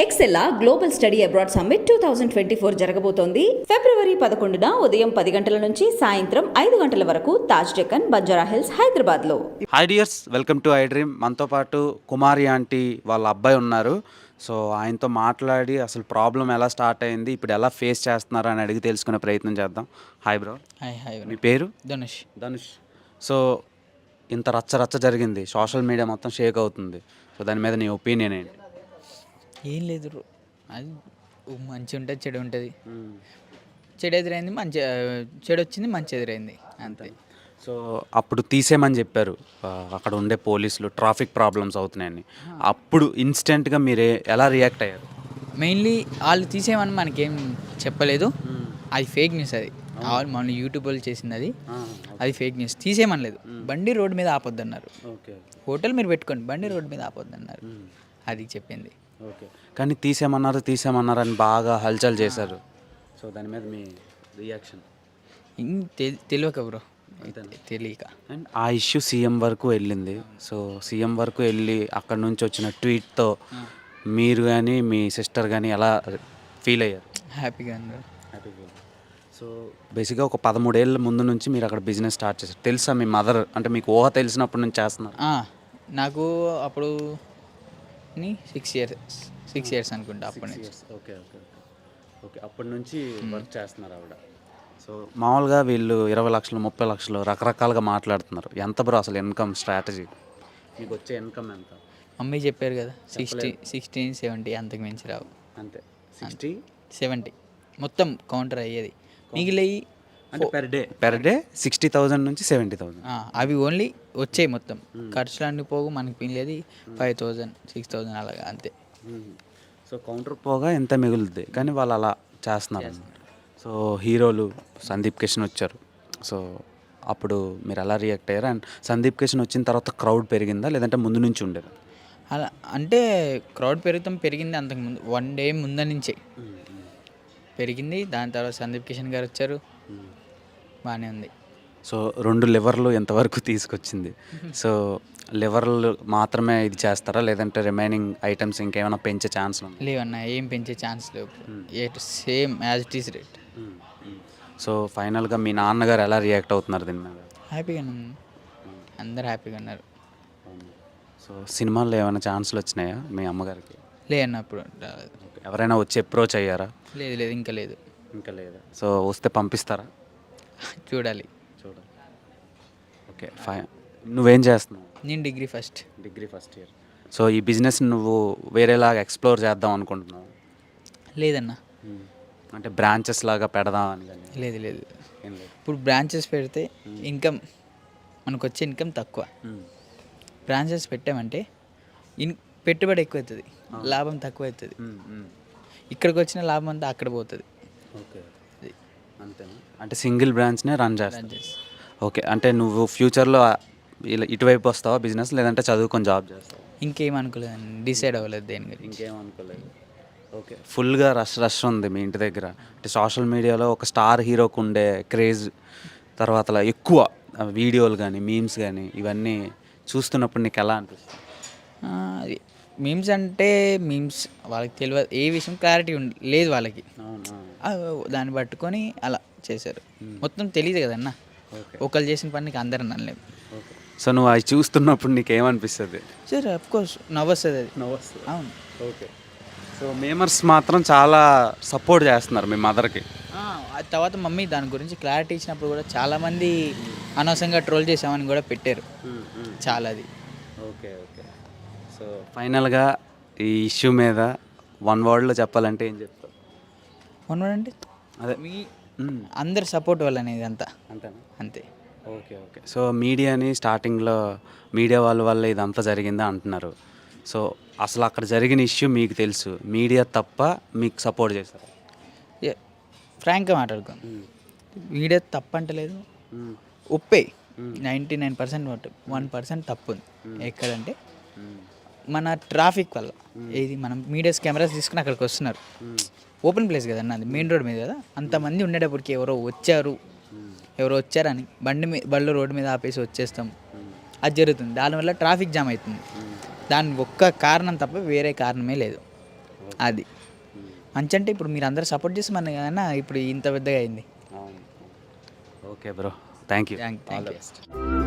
ఎక్సెల్లా global study abroad summit 2024 జరగబోతోంది. ఫిబ్రవరి 11న ఉదయం 10 గంటల నుంచి సాయంత్రం 5 గంటల వరకు తాజ్ డెక్కన్, బంజారా హిల్స్, హైదరాబాద్లో. Hi dears, welcome to iDream. మనతో పాటు కుమారి ఆంటీ వాళ్ళ అబ్బాయి ఉన్నారు. సో ఆయనతో మాట్లాడి అసలు ప్రాబ్లం ఎలా స్టార్ట్ అయింది, ఇప్పుడు ఎలా ఫేస్ చేస్తున్నారు అని అడిగి తెలుసుకునే ప్రయత్నం చేద్దాం. Hi bro. హాయ్. మీ పేరు? ధనుష్. సో ఇంత రచ్చ జరిగింది, సోషల్ మీడియా మొత్తం షేక్ అవుతుంది. సో దాని మీద నీ ఒపీనియన్ ఏంటి? ఏం లేదు, అది మంచి ఉంటుంది, చెడు ఉంటుంది. చెడు ఎదురైంది, చెడు వచ్చింది, మంచి ఎదురైంది, అంతే. సో అప్పుడు తీసేయమని చెప్పారు అక్కడ ఉండే పోలీసులు, ట్రాఫిక్ ప్రాబ్లమ్స్ అవుతున్నాయని. అప్పుడు ఇన్స్టెంట్గా మీరు ఎలా రియాక్ట్ అయ్యారు? మెయిన్లీ వాళ్ళు తీసేయమని మనకేం చెప్పలేదు, అది ఫేక్ న్యూస్. అది మన యూట్యూబ్ వాళ్ళు చేసింది, అది ఫేక్ న్యూస్. తీసేయమనలేదు, బండి రోడ్డు మీద ఆపొద్దు అన్నారు. హోటల్ మీరు పెట్టుకోండి, బండి రోడ్డు మీద ఆపొద్దు అన్నారు, అది చెప్పింది. ఓకే, కానీ తీసేయమన్నారు అని బాగా హల్చల్ చేశారు. సో దాని మీద మీ రియాక్షన్? తెలియక బ్రో, తెలియక. అండ్ ఆ ఇష్యూ సీఎం వరకు వెళ్ళింది. సో సీఎం వరకు వెళ్ళి అక్కడ నుంచి వచ్చిన ట్వీట్తో మీరు కానీ మీ సిస్టర్ కానీ ఎలా ఫీల్ అయ్యారు? హ్యాపీగా అన్నారు. సో బేసిక్గా ఒక 13 ఏళ్ళ ముందు నుంచి మీరు అక్కడ బిజినెస్ స్టార్ట్ చేశారు. తెలుసా మీ మదర్, అంటే మీకు ఊహ తెలిసినప్పటి నుంచి చేస్తున్నారు? నాకు అప్పుడు 6 ఇయర్స్ అనుకుంటా, అప్పటి నుంచి. ఓకే, అప్పటి నుంచి వర్క్ చేస్తున్నారు ఆవిడ. సో మామూలుగా వీళ్ళు 20 లక్షలు 30 లక్షలు రకరకాలుగా మాట్లాడుతున్నారు. ఎంత బ్రో అసలు ఇన్కమ్ స్ట్రాటజీ? మీకు వచ్చే ఇన్కమ్ ఎంత? మమ్మీ చెప్పారు కదా, 60, 70, అంతకు మించి రావు. అంతే, 60, 70 మొత్తం కౌంటర్ అయ్యేది. మిగిలియి అంటే పెర్ డే 60,000 నుంచి 70,000. అవి ఓన్లీ వచ్చాయి మొత్తం. ఖర్చులు అన్ని పోగు మనకి పిల్లది 5,000, 6,000 అలాగా, అంతే. సో కౌంటర్ పోగా ఎంత మిగులుద్ది, కానీ వాళ్ళు అలా చేస్తున్నారు. సో హీరోలు సందీప్ కిషన్ వచ్చారు. సో అప్పుడు మీరు ఎలా రియాక్ట్ అయ్యారు? అండ్ సందీప్ కిషన్ వచ్చిన తర్వాత క్రౌడ్ పెరిగిందా, లేదంటే ముందు నుంచి ఉండేదా? అలా అంటే క్రౌడ్ పెరిగింది అంతకుముందు, 1 డే ముందు నుంచే పెరిగింది. దాని తర్వాత సందీప్ కిషన్ గారు వచ్చారు, బాగానే ఉంది. సో 2 లివర్లు ఎంతవరకు తీసుకొచ్చింది? సో లివర్లు మాత్రమే ఇది చేస్తారా, లేదంటే రిమైనింగ్ ఐటమ్స్ ఇంకేమైనా పెంచే ఛాన్స్ ఉంది? లేవన్నా, ఏం పెంచే ఛాన్స్ లేవు, same as it is rate. So ఫైనల్గా మీ నాన్నగారు ఎలా రియాక్ట్ అవుతున్నారు దీని మీద? హ్యాపీగా అందరు హ్యాపీగా ఉన్నారు. సో సినిమాల్లో ఏమైనా ఛాన్సులు వచ్చినాయా మీ అమ్మగారికి? లేదన్నప్పుడు ఎవరైనా వచ్చి అప్రోచ్ అయ్యారా? లేదు, ఇంకా లేదు. సో వస్తే పంపిస్తారా? చూడాలి. Okay, fine. నువ్వేం చేస్తున్నావు? నేను డిగ్రీ ఫస్ట్ ఇయర్. సో ఈ బిజినెస్ నువ్వు వేరేలాగా ఎక్స్ప్లోర్ చేద్దాం అనుకుంటున్నావు? లేదన్నా, అంటే బ్రాంచెస్ లాగా పెడదాం అని? లేదు. ఇప్పుడు బ్రాంచెస్ పెడితే ఇన్కమ్, మనకు వచ్చే ఇన్కమ్ తక్కువ. బ్రాంచెస్ పెట్టామంటే పెట్టుబడి ఎక్కువ అవుతుంది, లాభం తక్కువ అవుతుంది. ఇక్కడికి వచ్చిన లాభం అంతా అక్కడ పోతుంది. ఓకే, అంతేనా? అంటే సింగిల్ బ్రాంచ్నే రన్ చేస్తాను. ఓకే, అంటే నువ్వు ఫ్యూచర్లో ఇలా ఇటువైపు వస్తావా బిజినెస్, లేదంటే చదువుకొని జాబ్ చేస్తావా? ఇంకేం అనుకోలేదు, డిసైడ్ అవ్వలేదు దేని గురించి. ఇంకేం అనుకోలేదు. ఓకే, ఫుల్గా రష్ ఉంది మీ ఇంటి దగ్గర. అంటే సోషల్ మీడియాలో ఒక స్టార్ హీరోకు ఉండే క్రేజ్, తర్వాత ఎక్కువ వీడియోలు కానీ మీమ్స్ కానీ ఇవన్నీ చూస్తున్నప్పుడు నీకు ఎలా అనిపిస్తుంది? మీమ్స్ అంటే మీమ్స్ వాళ్ళకి తెలియదు, ఏ విషయం క్లారిటీ లేదు వాళ్ళకి. దాన్ని పట్టుకొని అలా చేశారు, మొత్తం తెలియదు కదన్నా. ఒకళ్ళు చేసిన పనికి అందరూ అనలేము. సో నువ్వు అవి చూస్తున్నప్పుడు నీకు ఏమనిపిస్తుంది? సరే, అఫ్కోర్స్ నవ్వొస్తుంది. అది అవును. ఓకే, సో మేమర్స్ మాత్రం చాలా సపోర్ట్ చేస్తున్నారు మీ మదర్కి. తర్వాత మమ్మీ దాని గురించి క్లారిటీ ఇచ్చినప్పుడు కూడా చాలామంది అనవసరంగా ట్రోల్ చేసామని కూడా పెట్టారు చాలా. అది ఓకే. సో ఫైనల్గా ఈ ఇష్యూ మీద 1 వర్డ్లో చెప్పాలంటే ఏం చెప్తావు? 1 వర్డ్ అంటే అదే మీ అందరి సపోర్ట్ వల్ల అనేది అంతే. ఓకే. సో మీడియాని స్టార్టింగ్లో మీడియా వాళ్ళ వల్ల ఇదంతా జరిగిందా అంటున్నారు. సో అసలు అక్కడ జరిగిన ఇష్యూ మీకు తెలుసు, మీడియా తప్ప మీకు సపోర్ట్ చేస్తారు? ఫ్రాంక్గా మాట్లాడుకోండి, మీడియా తప్పు అంటలేదు, ఒప్పే 99% 1% తప్పు ఉంది. ఎక్కడంటే మన ట్రాఫిక్ వల్ల. ఏది మనం మీడియాస్ కెమెరాస్ తీసుకుని అక్కడికి వస్తున్నారు, ఓపెన్ ప్లేస్ కదన్న, అది మెయిన్ రోడ్ మీద కదా. అంతమంది ఉండేటప్పటికి ఎవరో వచ్చారని బళ్ళు రోడ్డు మీద ఆపేసి వచ్చేస్తాం, అది జరుగుతుంది. దానివల్ల ట్రాఫిక్ జామ్ అవుతుంది. దాని ఒక్క కారణం తప్ప వేరే కారణమే లేదు. అది మంచి అంటే ఇప్పుడు మీరు అందరూ సపోర్ట్ చేసి మన కన్నా ఇప్పుడు ఇంత పెద్దగా అయింది. Okay bro, thank you. Thank you.